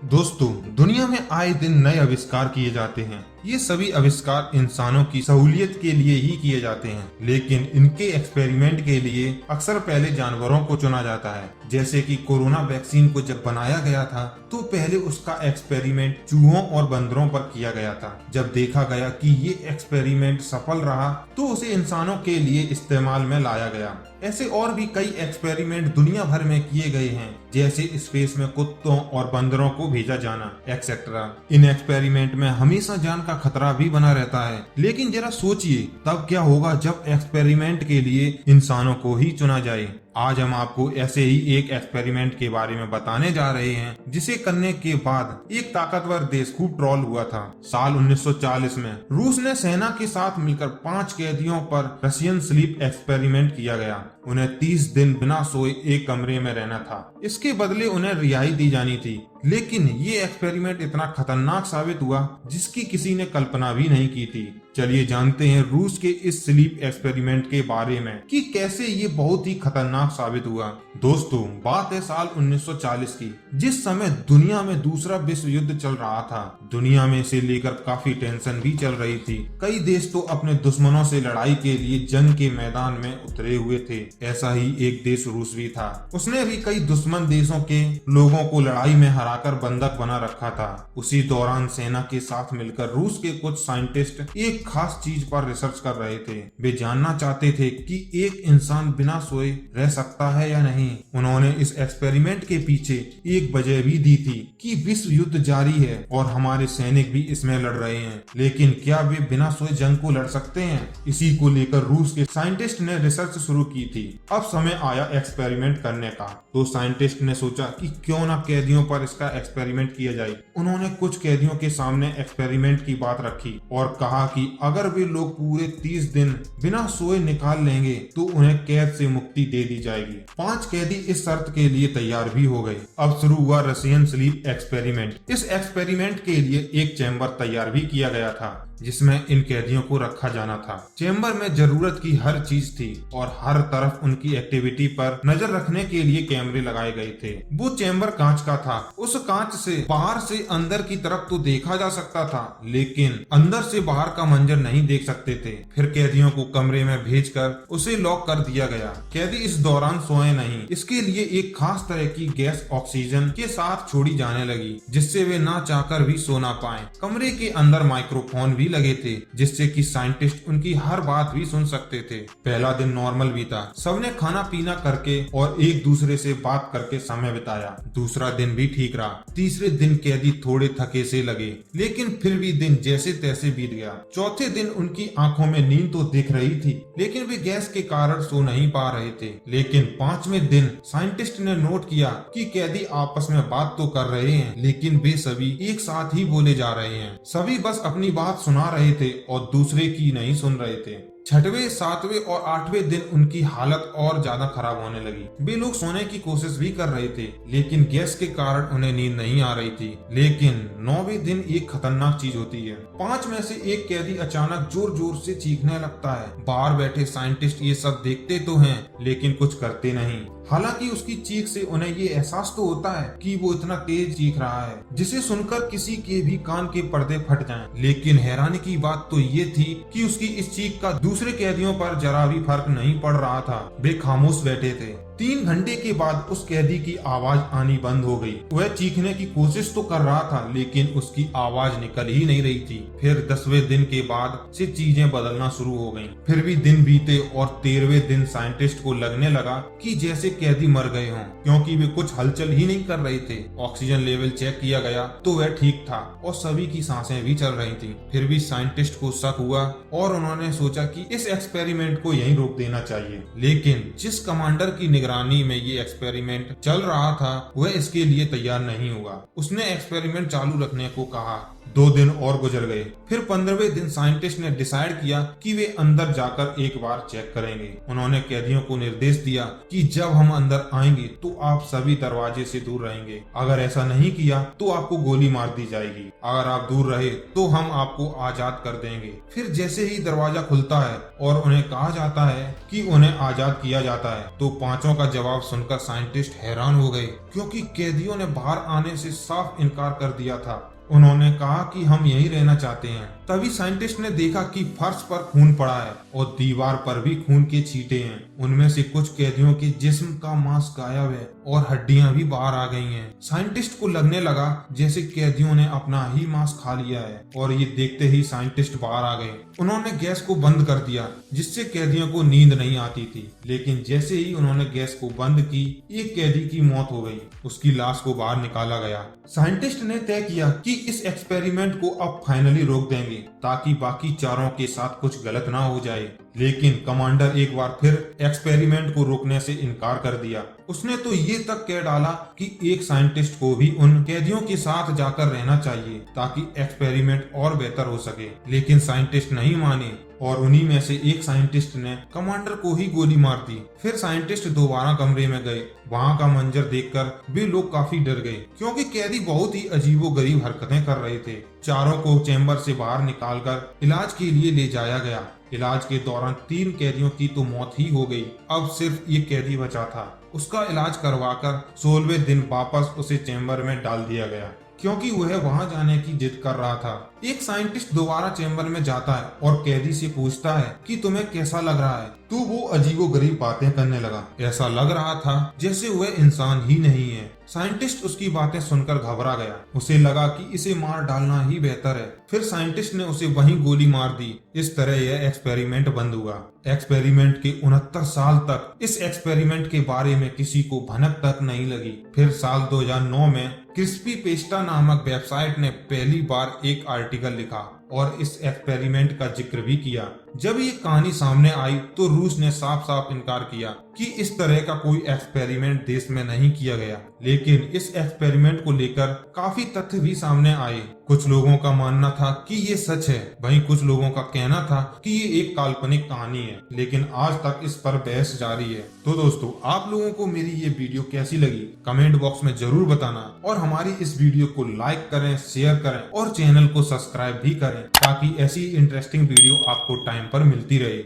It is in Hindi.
दोस्तों, दुनिया में आए दिन नए आविष्कार किए जाते हैं। ये सभी आविष्कार इंसानों की सहूलियत के लिए ही किए जाते हैं, लेकिन इनके एक्सपेरिमेंट के लिए अक्सर पहले जानवरों को चुना जाता है। जैसे कि कोरोना वैक्सीन को जब बनाया गया था तो पहले उसका एक्सपेरिमेंट चूहों और बंदरों पर किया गया था। जब देखा गया कि ये एक्सपेरिमेंट सफल रहा तो उसे इंसानों के लिए इस्तेमाल में लाया गया। ऐसे और भी कई एक्सपेरिमेंट दुनिया भर में किए गए हैं, जैसे स्पेस में कुत्तों और बंदरों को भेजा जाना एक्सेट्रा। इन एक्सपेरिमेंट में हमेशा जान का खतरा भी बना रहता है, लेकिन जरा सोचिए तब क्या होगा जब एक्सपेरिमेंट के लिए इंसानों को ही चुना जाए। आज हम आपको ऐसे ही एक एक्सपेरिमेंट के बारे में बताने जा रहे हैं, जिसे करने के बाद एक ताकतवर देश खूब ट्रोल हुआ था। साल 1940 में रूस ने सेना के साथ मिलकर 5 कैदियों पर रशियन स्लीप एक्सपेरिमेंट किया गया। उन्हें 30 दिन बिना सोए एक कमरे में रहना था। इसके बदले उन्हें रिहाई दी जानी थी, लेकिन ये एक्सपेरिमेंट इतना खतरनाक साबित हुआ जिसकी किसी ने कल्पना भी नहीं की थी। चलिए जानते हैं रूस के इस स्लीप एक्सपेरिमेंट के बारे में कि कैसे ये बहुत ही खतरनाक साबित हुआ। दोस्तों, बात है साल 1940 की, जिस समय दुनिया में दूसरा विश्व युद्ध चल रहा था। दुनिया में इसे लेकर काफी टेंशन भी चल रही थी। कई देश तो अपने दुश्मनों से लड़ाई के लिए जंग के मैदान में उतरे हुए थे। ऐसा ही एक देश रूस भी था। उसने भी कई दुश्मन देशों के लोगों को लड़ाई में हराकर बंधक बना रखा था। उसी दौरान सेना के साथ मिलकर रूस के कुछ साइंटिस्ट एक खास चीज पर रिसर्च कर रहे थे। वे जानना चाहते थे कि एक इंसान बिना सोए रह सकता है या नहीं। उन्होंने इस एक्सपेरिमेंट के पीछे एक वजह भी दी थी कि विश्व युद्ध जारी है और हमारे सैनिक भी इसमें लड़ रहे हैं, लेकिन क्या वे बिना सोए जंग को लड़ सकते हैं? इसी को लेकर रूस के साइंटिस्ट ने रिसर्च शुरू की थी। अब समय आया एक्सपेरिमेंट करने का, तो साइंटिस्ट ने सोचा कि क्यों ना कैदियों पर इसका एक्सपेरिमेंट किया जाए। उन्होंने कुछ कैदियों के सामने एक्सपेरिमेंट की बात रखी और कहा कि अगर वे लोग पूरे 30 दिन बिना सोए निकाल लेंगे तो उन्हें कैद से मुक्ति दे दी जाएगी। 5 कैदी इस शर्त के लिए तैयार भी हो गए। अब शुरू हुआ रशियन स्लीप एक्सपेरिमेंट। इस एक्सपेरिमेंट के लिए एक चैम्बर तैयार भी किया गया था जिसमें इन कैदियों को रखा जाना था। चैम्बर में जरूरत की हर चीज थी और हर तरफ उनकी एक्टिविटी पर नजर रखने के लिए कैमरे लगाए गए थे। वो चैम्बर कांच का था। उस कांच से बाहर से अंदर की तरफ तो देखा जा सकता था, लेकिन अंदर से बाहर का मंजर नहीं देख सकते थे। फिर कैदियों को कमरे में भेजकर उसे लॉक कर दिया गया। कैदी इस दौरान सोए नहीं। इसके लिए एक खास तरह की गैस ऑक्सीजन के साथ छोड़ी जाने लगी, जिससे वे ना चाहकर भी सो ना पाए। कमरे के अंदर माइक्रोफोन भी लगे थे, जिससे कि साइंटिस्ट उनकी हर बात भी सुन सकते थे। पहला दिन नॉर्मल बीता। सबने खाना पीना करके और एक दूसरे से बात करके समय बिताया। दूसरा दिन भी ठीक रहा। तीसरे दिन कैदी थोड़े थके से लगे, लेकिन फिर भी दिन जैसे तैसे बीत गया। चौथे दिन उनकी आंखों में नींद तो दिख रही थी, लेकिन वे गैस के कारण सो नहीं पा रहे थे। लेकिन 5वें दिन साइंटिस्ट ने नोट किया कि कैदी आपस में बात तो कर रहे हैं, लेकिन वे सभी एक साथ ही बोले जा रहे हैं। सभी बस अपनी बात सुना रहे थे और दूसरे की नहीं सुन रहे थे। 6वें, 7वें और 8वें दिन उनकी हालत और ज्यादा खराब होने लगी। वे लोग सोने की कोशिश भी कर रहे थे, लेकिन गैस के कारण उन्हें नींद नहीं आ रही थी। लेकिन 9वें दिन एक खतरनाक चीज होती है। 5 में से एक कैदी अचानक जोर जोर से चीखने लगता है। बाहर बैठे साइंटिस्ट ये सब देखते तो हैं, लेकिन कुछ करते नहीं। हालांकि उसकी चीख से उन्हें ये एहसास तो होता है कि वो इतना तेज चीख रहा है जिसे सुनकर किसी के भी कान के पर्दे फट जाएं। लेकिन हैरानी की बात तो ये थी कि उसकी इस चीख का दूसरे कैदियों पर जरा भी फर्क नहीं पड़ रहा था। वे खामोश बैठे थे। 3 घंटे के बाद उस कैदी की आवाज आनी बंद हो गई। वह चीखने की कोशिश तो कर रहा था, लेकिन उसकी आवाज निकल ही नहीं रही थी। फिर 10वें दिन के बाद से चीजें बदलना शुरू हो गईं। फिर भी दिन बीते और 13वें दिन साइंटिस्ट को लगने लगा कि जैसे कैदी मर गए हों, क्योंकि वे कुछ हलचल ही नहीं कर रहे थे। ऑक्सीजन लेवल चेक किया गया तो वह ठीक था और सभी की सांसें भी चल रही थी। फिर भी साइंटिस्ट को शक हुआ और उन्होंने सोचा कि इस एक्सपेरिमेंट को यहीं रोक देना चाहिए। लेकिन जिस कमांडर की निगरानी में ये एक्सपेरिमेंट चल रहा था वह इसके लिए तैयार नहीं हुआ। उसने एक्सपेरिमेंट चालू रखने को कहा। 2 दिन और गुजर गए। फिर 15वें दिन साइंटिस्ट ने डिसाइड किया कि वे अंदर जाकर एक बार चेक करेंगे। उन्होंने कैदियों को निर्देश दिया कि जब हम अंदर आएंगे तो आप सभी दरवाजे से दूर रहेंगे। अगर ऐसा नहीं किया तो आपको गोली मार दी जाएगी। अगर आप दूर रहे तो हम आपको आजाद कर देंगे। फिर जैसे ही दरवाजा खुलता है और उन्हें कहा जाता है कि उन्हें आजाद किया जाता है, तो पांचों का जवाब सुनकर साइंटिस्ट हैरान हो गए, क्योंकि कैदियों ने बाहर आने से साफ इनकार कर दिया था। उन्होंने कहा कि हम यहीं रहना चाहते हैं। तभी साइंटिस्ट ने देखा कि फर्श पर खून पड़ा है और दीवार पर भी खून के छींटे हैं। उनमें से कुछ कैदियों के जिस्म का मांस गायब है और हड्डियां भी बाहर आ गई हैं। साइंटिस्ट को लगने लगा जैसे कैदियों ने अपना ही मांस खा लिया है, और ये देखते ही साइंटिस्ट बाहर आ गए। उन्होंने गैस को बंद कर दिया, जिससे कैदियों को नींद नहीं आती थी। लेकिन जैसे ही उन्होंने गैस को बंद की, एक कैदी की मौत हो गई। उसकी लाश को बाहर निकाला गया। साइंटिस्ट ने तय किया कि इस एक्सपेरिमेंट को अब फाइनली रोक देंगे, ताकि बाकी चारों के साथ कुछ गलत ना हो जाए। लेकिन कमांडर एक बार फिर एक्सपेरिमेंट को रोकने से इनकार कर दिया। उसने तो ये तक कह डाला कि एक साइंटिस्ट को भी उन कैदियों के साथ जाकर रहना चाहिए, ताकि एक्सपेरिमेंट और बेहतर हो सके। लेकिन साइंटिस्ट नहीं माने और उन्हीं में से एक साइंटिस्ट ने कमांडर को ही गोली मार दी। फिर साइंटिस्ट दोबारा कमरे में गए। वहाँ का मंजर देखकर भी लोग काफी डर गए, क्योंकि कैदी बहुत ही अजीबोगरीब हरकतें कर रहे थे। चारों को चैम्बर से बाहर निकालकर इलाज के लिए ले जाया गया। इलाज के दौरान 3 कैदियों की तो मौत ही हो गई। अब सिर्फ ये कैदी बचा था। उसका इलाज करवाकर 16वें दिन वापस उसे चैम्बर में डाल दिया गया, क्योंकि वह वहां जाने की जिद कर रहा था। एक साइंटिस्ट दोबारा चैम्बर में जाता है और कैदी से पूछता है कि तुम्हें कैसा लग रहा है। तो वो अजीबोगरीब बातें करने लगा। ऐसा लग रहा था जैसे वह इंसान ही नहीं है। साइंटिस्ट उसकी बातें सुनकर घबरा गया। उसे लगा कि इसे मार डालना ही बेहतर है। फिर साइंटिस्ट ने उसे वहीं गोली मार दी। इस तरह यह एक्सपेरिमेंट बंद हुआ। एक्सपेरिमेंट के 69 साल तक इस एक्सपेरिमेंट के बारे में किसी को भनक तक नहीं लगी। फिर साल 2009 में क्रिस्पी पेस्टा नामक वेबसाइट ने पहली बार एक आर्टिकल लिखा और इस एक्सपेरिमेंट का जिक्र भी किया। जब ये कहानी सामने आई तो रूस ने साफ साफ इनकार किया कि इस तरह का कोई एक्सपेरिमेंट देश में नहीं किया गया। लेकिन इस एक्सपेरिमेंट को लेकर काफी तथ्य भी सामने आए। कुछ लोगों का मानना था कि ये सच है, वहीं कुछ लोगों का कहना था कि ये एक काल्पनिक कहानी है। लेकिन आज तक इस पर बहस जारी है। तो दोस्तों, आप लोगों को मेरी ये वीडियो कैसी लगी कमेंट बॉक्स में जरूर बताना, और हमारी इस वीडियो को लाइक करें, शेयर करें और चैनल को सब्सक्राइब भी करें, ताकि ऐसी इंटरेस्टिंग वीडियो आपको टाइम पर मिलती रहे।